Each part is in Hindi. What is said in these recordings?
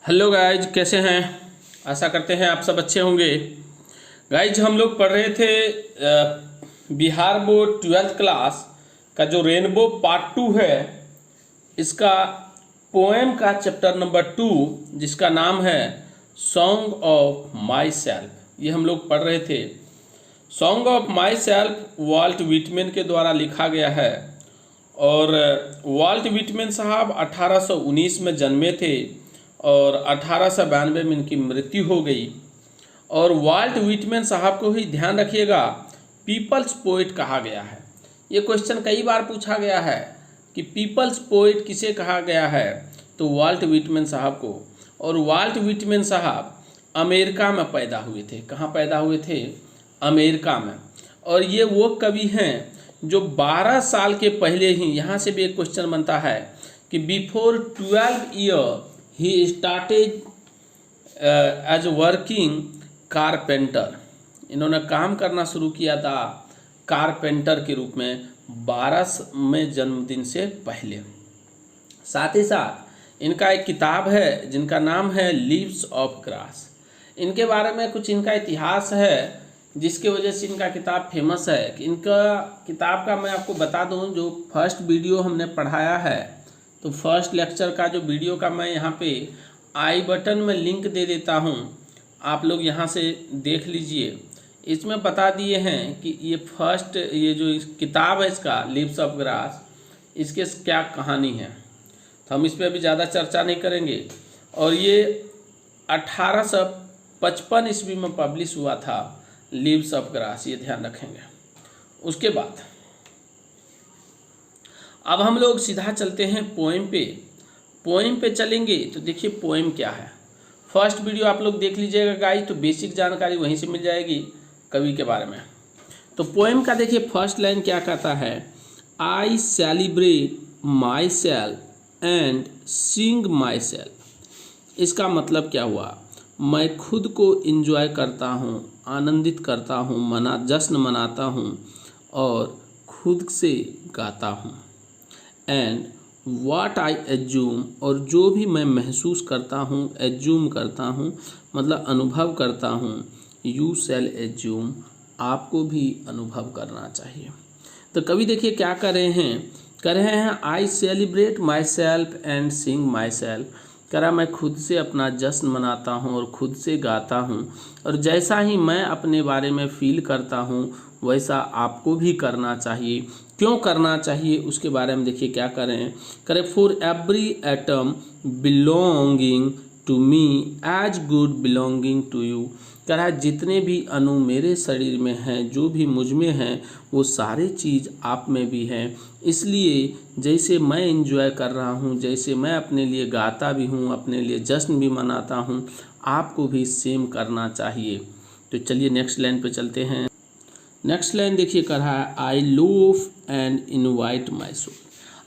हेलो गाइज, कैसे हैं। आशा करते हैं आप सब अच्छे होंगे। गाइज, हम लोग पढ़ रहे थे बिहार बोर्ड 12th क्लास का जो रेनबो पार्ट 2 है, इसका पोएम का चैप्टर नंबर 2 जिसका नाम है सॉन्ग ऑफ माई सेल्फ, ये हम लोग पढ़ रहे थे। Song of myself Walt Whitman के द्वारा लिखा गया है और वाल्ट व्हिटमैन साहब 1819 में जन्मे थे और 1892 में इनकी मृत्यु हो गई। और वाल्ट व्हिटमैन साहब को ही ध्यान रखिएगा, पीपल्स पोइट कहा गया है। ये क्वेश्चन कई बार पूछा गया है कि पीपल्स पोइट किसे कहा गया है, तो वाल्ट व्हिटमैन साहब को। और वाल्ट व्हिटमैन साहब अमेरिका में पैदा हुए थे। कहाँ पैदा हुए थे? अमेरिका में। और ये वो कवि हैं जो 12 साल के पहले ही, यहाँ से भी एक क्वेश्चन बनता है कि बिफोर 12 ईयर ही स्टार्टेड एज वर्किंग कारपेंटर। इन्होंने काम करना शुरू किया था कारपेंटर के रूप में 12 में जन्मदिन से पहले। साथ ही साथ इनका एक किताब है जिनका नाम है लीव्स ऑफ ग्रास। इनके बारे में कुछ इनका इतिहास है जिसकी वजह से इनका किताब फेमस है। कि इनका किताब का मैं आपको बता दूं, जो फर्स्ट वीडियो हमने पढ़ाया है, तो फर्स्ट लेक्चर का जो वीडियो का मैं यहाँ पे आई बटन में लिंक दे देता हूँ, आप लोग यहाँ से देख लीजिए। इसमें बता दिए हैं कि ये फर्स्ट, ये जो किताब है इसका लीव्स ऑफ ग्रास, इसके क्या कहानी है, तो हम इस पर अभी ज़्यादा चर्चा नहीं करेंगे। और ये 1855 ईस्वी में पब्लिश हुआ था लीव्स ऑफ ग्रास, ये ध्यान रखेंगे। उसके बाद अब हम लोग सीधा चलते हैं पोएम पे। पोएम पे चलेंगे तो देखिए पोएम क्या है। फर्स्ट वीडियो आप लोग देख लीजिएगा गाइस, तो बेसिक जानकारी वहीं से मिल जाएगी कवि के बारे में। तो पोएम का देखिए फर्स्ट लाइन क्या कहता है, I celebrate my self and Singh my self. इसका मतलब क्या हुआ, मैं खुद को इंजॉय करता हूँ, आनंदित करता हूँ, जश्न मनाता हूँ और खुद से गाता हूँ। एंड वाट आई एज्यूम, और जो भी मैं महसूस करता हूँ, एज्यूम करता हूँ मतलब अनुभव करता हूँ, यू शैल एज्यूम, आपको भी अनुभव करना चाहिए। तो कवि देखिए क्या कर रहे हैं I celebrate my self and Singh my self. कह रहा मैं खुद से अपना जश्न मनाता हूँ और खुद से गाता हूँ, और जैसा ही मैं अपने बारे में फील करता हूँ वैसा आपको भी करना चाहिए। क्यों करना चाहिए उसके बारे में देखिए क्या करें for every atom belonging to me as good belonging to you. कह रहा है जितने भी अणु मेरे शरीर में हैं, जो भी मुझ में हैं, वो सारे चीज़ आप में भी हैं। इसलिए जैसे मैं एंजॉय कर रहा हूँ, जैसे मैं अपने लिए गाता भी हूँ, अपने लिए जश्न भी मनाता हूँ, आपको भी सेम करना चाहिए। तो चलिए नेक्स्ट लाइन पे चलते हैं। नेक्स्ट लाइन देखिए कर रहा है I loaf and invite my soul.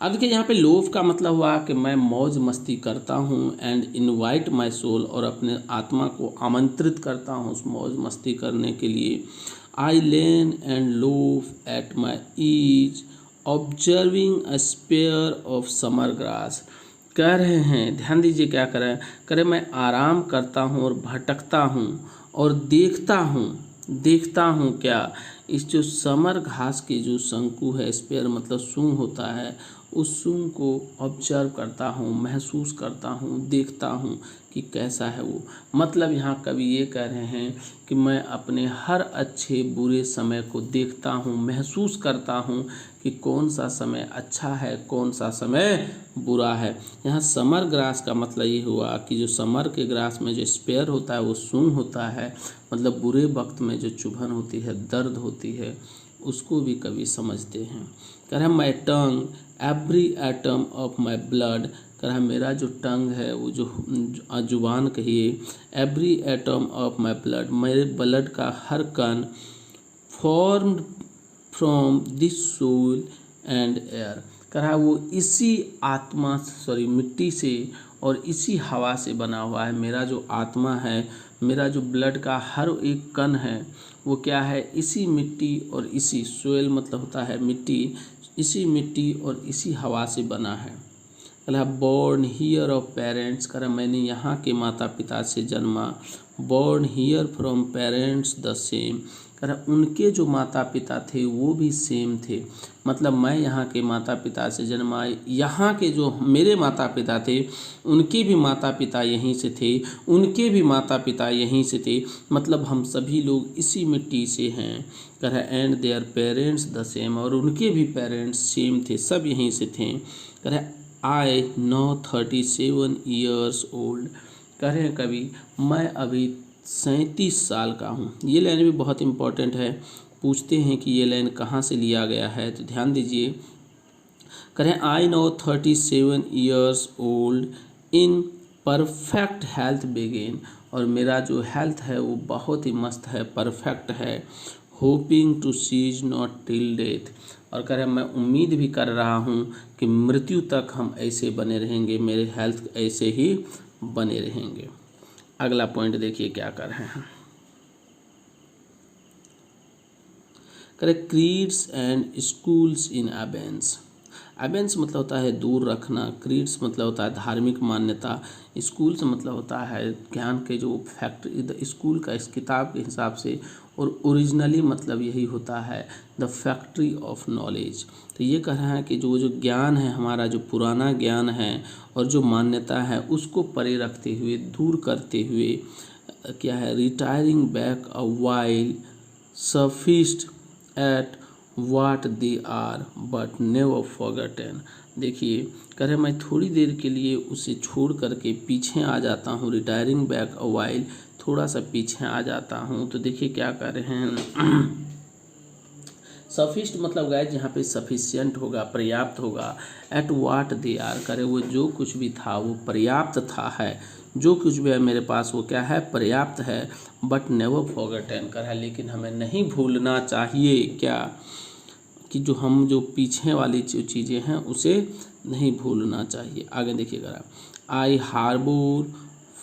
अब देखिए यहाँ पे लोफ का मतलब हुआ कि मैं मौज मस्ती करता हूँ, एंड इनवाइट माई सोल, और अपने आत्मा को आमंत्रित करता हूँ उस मौज मस्ती करने के लिए। I lean and loaf at my ease observing a spear of summer grass. कह रहे हैं, ध्यान दीजिए क्या करें मैं आराम करता हूँ और भटकता हूँ और देखता हूँ क्या, इस जो समर घास के जो शंकु है, स्पेयर मतलब सूंग होता है, उस सूंग को ऑब्जर्व करता हूँ, महसूस करता हूँ, देखता हूँ कि कैसा है वो। मतलब यहाँ कवि ये कह रहे हैं कि मैं अपने हर अच्छे बुरे समय को देखता हूँ, महसूस करता हूँ कि कौन सा समय अच्छा है, कौन सा समय बुरा है। यहाँ समर ग्रास का मतलब ये हुआ कि जो समर के ग्रास में जो स्पेयर होता है वो सूंग होता है, मतलब बुरे वक्त में जो चुभन होती है, दर्द होती है, उसको भी कवि समझते हैं। कह रहा है my tongue every atom of my blood. कह रहा है मेरा जो टंग है, वो जो जुबान कहिए, every atom of my blood, मेरे ब्लड का हर कण, formed from this soil and air. कह रहा है वो इसी मिट्टी से और इसी हवा से बना हुआ है। मेरा जो आत्मा है, मेरा जो ब्लड का हर एक कण है, वो क्या है, इसी मिट्टी और इसी सोयल मतलब होता है मिट्टी, इसी मिट्टी और इसी हवा से बना है। कह रहा बॉर्न हियर ऑफ पेरेंट्स, कह रहा मैंने यहाँ के माता पिता से जन्मा। Born here from parents the same, कह रहा उनके जो माता पिता थे वो भी सेम थे, मतलब मैं यहाँ के माता पिता से जन्मा, यहाँ के जो मेरे माता पिता थे उनके भी माता पिता यहीं से थे, उनके भी माता पिता यहीं से थे, मतलब हम सभी लोग इसी मिट्टी से हैं। कह रहा and their parents the same, और उनके भी पेरेंट्स सेम थे, सब यहीं से थे। कह रहा आई नाउ 37 ईयर्स ओल्ड, कह रहे हैं कवि मैं अभी 37 साल का हूँ। ये लाइन भी बहुत इम्पोर्टेंट है, पूछते हैं कि ये लाइन कहाँ से लिया गया है, तो ध्यान दीजिए। कह रहे हैं I now 37 years old in perfect health begin, और मेरा जो हेल्थ है वो बहुत ही मस्त है, परफेक्ट है। Hoping to cease not till death, और कह रहे हैं मैं उम्मीद भी कर रहा हूँ कि मृत्यु तक हम ऐसे बने रहेंगे, मेरे हेल्थ ऐसे ही बने रहेंगे। अगला पॉइंट देखिए क्या कर रहे हैं। करे क्रीड्स एंड स्कूल्स इन एबेंस, एबेंस मतलब होता है दूर रखना, क्रीड्स मतलब होता है धार्मिक मान्यता, स्कूल्स मतलब होता है ज्ञान के जो फैक्ट्री, स्कूल का इस किताब के हिसाब से, और ओरिजिनली मतलब यही होता है द फैक्ट्री ऑफ नॉलेज। तो ये कह रहा है कि जो ज्ञान है हमारा, जो पुराना ज्ञान है और जो मान्यता है उसको परे रखते हुए, दूर करते हुए क्या है, retiring back a while sufficed at what they are but never forgotten. देखिए कह रहे मैं थोड़ी देर के लिए उसे छोड़ करके पीछे आ जाता हूँ, रिटायरिंग बैक अ वाइल, थोड़ा सा पीछे आ जाता हूँ। तो देखिए क्या कर रहे हैं, सफिस्ट मतलब गाइस यहाँ पे सफिशिएंट होगा, पर्याप्त होगा। एट वाट दे आर, करे वो जो कुछ भी था वो पर्याप्त था है, जो कुछ भी है मेरे पास वो क्या है, पर्याप्त है। बट नेवर फॉरगॉटन, कर है लेकिन हमें नहीं भूलना चाहिए क्या, कि जो हम जो पीछे वाली जो चीज़ें हैं उसे नहीं भूलना चाहिए। आगे देखिएगा, आई हार्बोर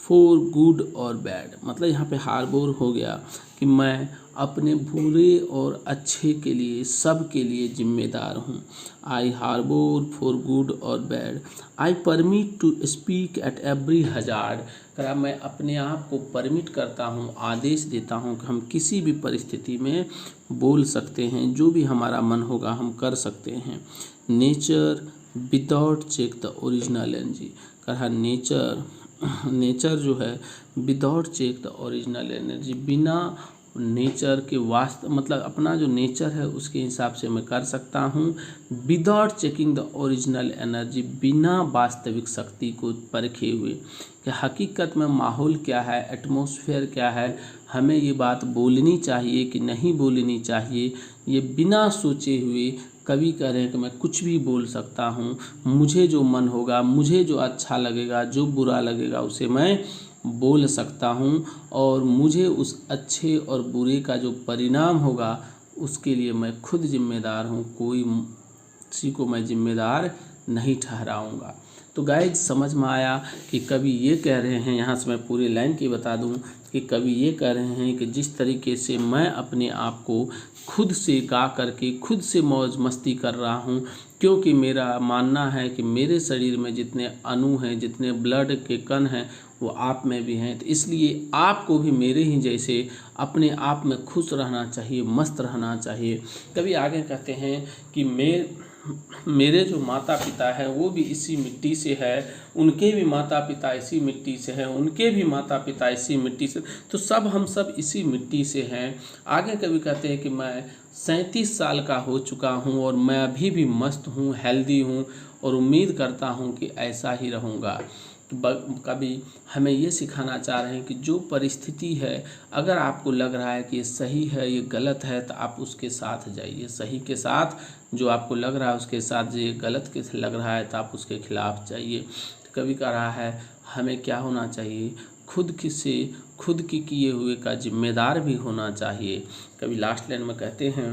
फॉर गुड और बैड, मतलब यहाँ पे हार्बोर हो गया कि मैं अपने बुरे और अच्छे के लिए, सब के लिए जिम्मेदार हूँ। आई हार्बोर फॉर गुड और bad, I permit to speak at every hazard, करा मैं अपने आप को परमिट करता हूँ, आदेश देता हूँ कि हम किसी भी परिस्थिति में बोल सकते हैं, जो भी हमारा मन होगा हम कर सकते हैं। Nature without check the original energy, कहा नेचर जो है without check the original energy, बिना नेचर के वास्तव मतलब अपना जो नेचर है उसके हिसाब से मैं कर सकता हूँ। Without checking the original energy, बिना वास्तविक शक्ति को परखे हुए कि हकीकत में माहौल क्या है, एटमॉस्फेयर क्या है, हमें ये बात बोलनी चाहिए कि नहीं बोलनी चाहिए, ये बिना सोचे हुए कवि कह रहे हैं कि मैं कुछ भी बोल सकता हूँ, मुझे जो मन होगा, मुझे जो अच्छा लगेगा, जो बुरा लगेगा उसे मैं बोल सकता हूँ, और मुझे उस अच्छे और बुरे का जो परिणाम होगा उसके लिए मैं खुद जिम्मेदार हूँ, कोई किसी को मैं जिम्मेदार नहीं ठहराऊँगा। तो गाइज समझ में आया कि कवि ये कह रहे हैं, यहाँ से मैं पूरी लाइन की बता दूँ कि कवि ये कह रहे हैं कि जिस तरीके से मैं अपने आप को खुद से गा करके खुद से मौज मस्ती कर रहा हूँ, क्योंकि मेरा मानना है कि मेरे शरीर में जितने अणु हैं, जितने ब्लड के कण हैं वो आप में भी हैं, तो इसलिए आपको भी मेरे ही जैसे अपने आप में खुश रहना चाहिए, मस्त रहना चाहिए। कभी आगे कहते हैं कि मेरे जो माता पिता हैं वो भी इसी मिट्टी से है, उनके भी माता पिता इसी मिट्टी से हैं, उनके भी माता पिता इसी मिट्टी से, तो सब हम सब इसी मिट्टी से हैं। आगे कभी कहते हैं कि मैं 37 साल का हो चुका हूँ और मैं अभी भी मस्त हूँ, हेल्दी हूँ, और उम्मीद करता हूँ कि ऐसा ही रहूँगा। कभी हमें ये सिखाना चाह रहे हैं कि जो परिस्थिति है, अगर आपको लग रहा है कि ये सही है, ये गलत है, तो आप उसके साथ जाइए, सही के साथ। जो आपको लग रहा है उसके साथ जाइए, गलत के लग रहा है तो आप उसके खिलाफ जाइए। कभी कह रहा है हमें क्या होना चाहिए, खुद की किए हुए का जिम्मेदार भी होना चाहिए। कभी लास्ट लाइन में कहते हैं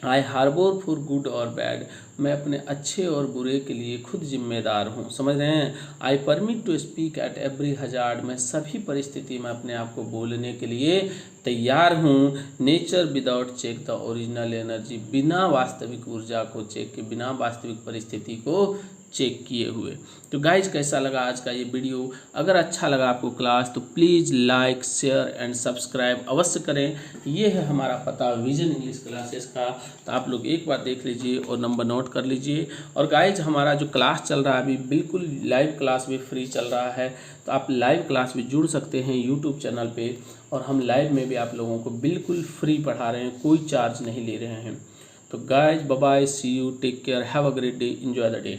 आई हार्बोर फॉर गुड और बैड, मैं अपने अच्छे और बुरे के लिए खुद जिम्मेदार हूँ। समझ रहे हैं, I permit to speak at every hazard, मैं सभी परिस्थिति में अपने आप को बोलने के लिए तैयार हूँ। Nature without check the original energy, बिना वास्तविक ऊर्जा को चेक के, बिना वास्तविक परिस्थिति को चेक किए हुए। तो गाइज कैसा लगा आज का ये वीडियो? अगर अच्छा लगा आपको क्लास तो please like share and subscribe अवश्य करें। ये है हमारा पता विजन इंग्लिश क्लासेस का, तो आप लोग एक बार देख लीजिए और नंबर नोट कर लीजिए। और गाइज हमारा जो क्लास चल रहा है अभी बिल्कुल लाइव क्लास भी फ्री चल रहा है, तो आप लाइव क्लास भी जुड़ सकते हैं यूट्यूब चैनल पे। और हम लाइव में भी आप लोगों को बिल्कुल फ्री पढ़ा रहे हैं, कोई चार्ज नहीं ले रहे हैं। तो guys bye bye, see you, take care, have a great day, enjoy the day.